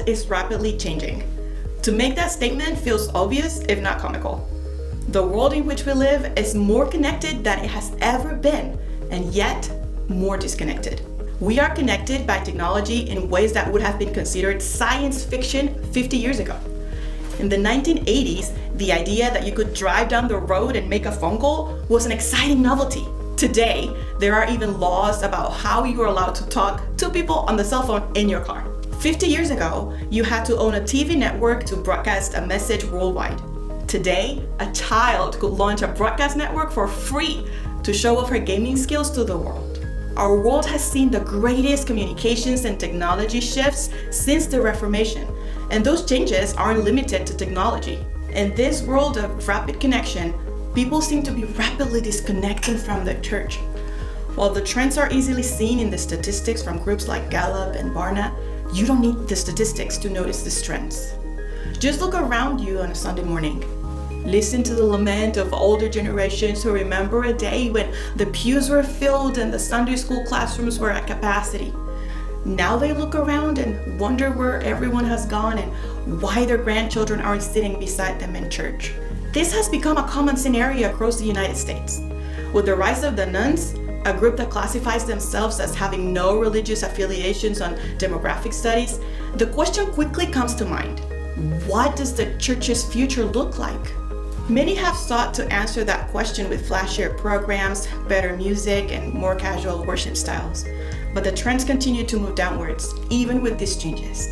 is rapidly changing. To make that statement feels obvious, if not comical. The world in which we live is more connected than it has ever been, and yet more disconnected. We are connected by technology in ways that would have been considered science fiction 50 years ago. In the 1980s, the idea that you could drive down the road and make a phone call was an exciting novelty. Today, there are even laws about how you are allowed to talk to people on the cell phone in your car. 50 years ago, you had to own a TV network to broadcast a message worldwide. Today, a child could launch a broadcast network for free to show off her gaming skills to the world. Our world has seen the greatest communications and technology shifts since the Reformation, and those changes aren't limited to technology. In this world of rapid connection, people seem to be rapidly disconnecting from the church. While the trends are easily seen in the statistics from groups like Gallup and Barna, you don't need the statistics to notice these trends. Just look around you on a Sunday morning. Listen to the lament of older generations who remember a day when the pews were filled and the Sunday school classrooms were at capacity. Now they look around and wonder where everyone has gone and why their grandchildren aren't sitting beside them in church. This has become a common scenario across the United States. With the rise of the nuns, a group that classifies themselves as having no religious affiliations on demographic studies, the question quickly comes to mind: what does the church's future look like? Many have sought to answer that question with flashier programs, better music, and more casual worship styles. But the trends continue to move downwards, even with these changes.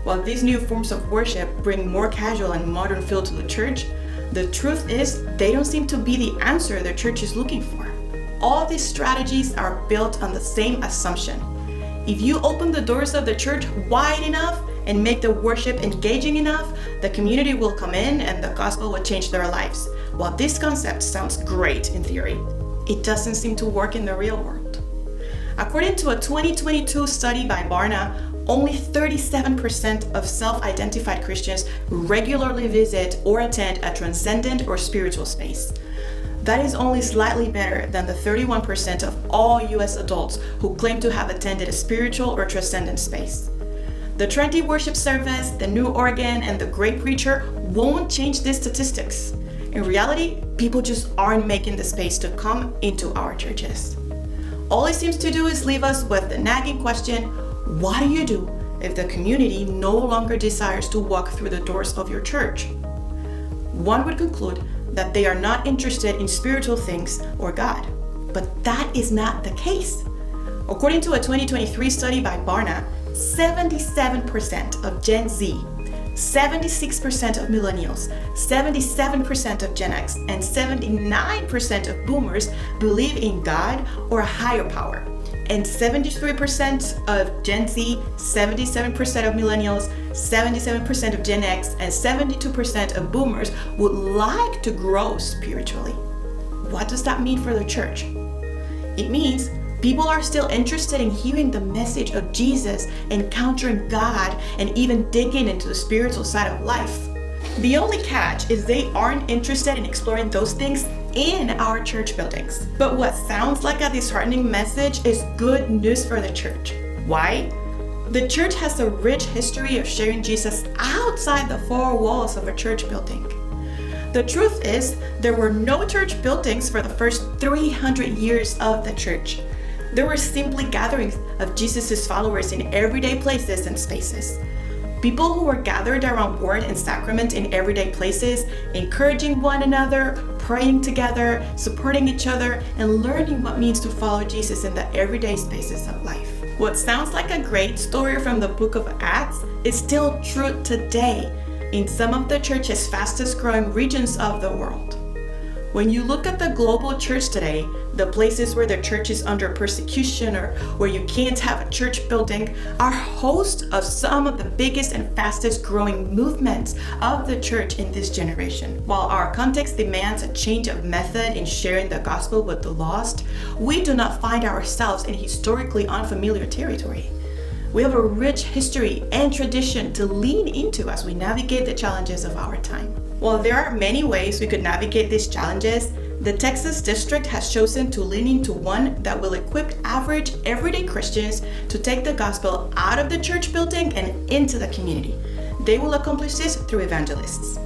While these new forms of worship bring more casual and modern feel to the church, the truth is they don't seem to be the answer the church is looking for. All these strategies are built on the same assumption. If you open the doors of the church wide enough and make the worship engaging enough, the community will come in and the gospel will change their lives. While this concept sounds great in theory, it doesn't seem to work in the real world. According to a 2022 study by Barna, only 37% of self-identified Christians regularly visit or attend a transcendent or spiritual space. That is only slightly better than the 31% of all US adults who claim to have attended a spiritual or transcendent space. The trendy worship service, the new organ, and the great preacher won't change these statistics. In reality, people just aren't making the space to come into our churches. All it seems to do is leave us with the nagging question: what do you do if the community no longer desires to walk through the doors of your church? One would conclude that they are not interested in spiritual things or God, but that is not the case. According to a 2023 study by Barna, 77% of Gen Z, 76% of millennials, 77% of Gen X, and 79% of boomers believe in God or a higher power. And 73% of Gen Z, 77% of millennials, 77% of Gen X, and 72% of boomers would like to grow spiritually. What does that mean for the church? It means people are still interested in hearing the message of Jesus, encountering God, and even digging into the spiritual side of life. The only catch is they aren't interested in exploring those things in our church buildings. But what sounds like a disheartening message is good news for the church. Why? The church has a rich history of sharing Jesus outside the four walls of a church building. The truth is, there were no church buildings for the first 300 years of the church. There were simply gatherings of Jesus' followers in everyday places and spaces. People who were gathered around word and sacrament in everyday places, encouraging one another, praying together, supporting each other, and learning what it means to follow Jesus in the everyday spaces of life. What sounds like a great story from the book of Acts is still true today in some of the church's fastest growing regions of the world. When you look at the global church today, the places where the church is under persecution or where you can't have a church building, are host of some of the biggest and fastest growing movements of the church in this generation. While our context demands a change of method in sharing the gospel with the lost, we do not find ourselves in historically unfamiliar territory. We have a rich history and tradition to lean into as we navigate the challenges of our time. While there are many ways we could navigate these challenges, the Texas District has chosen to lean into one that will equip average, everyday Christians to take the gospel out of the church building and into the community. They will accomplish this through Evangelists.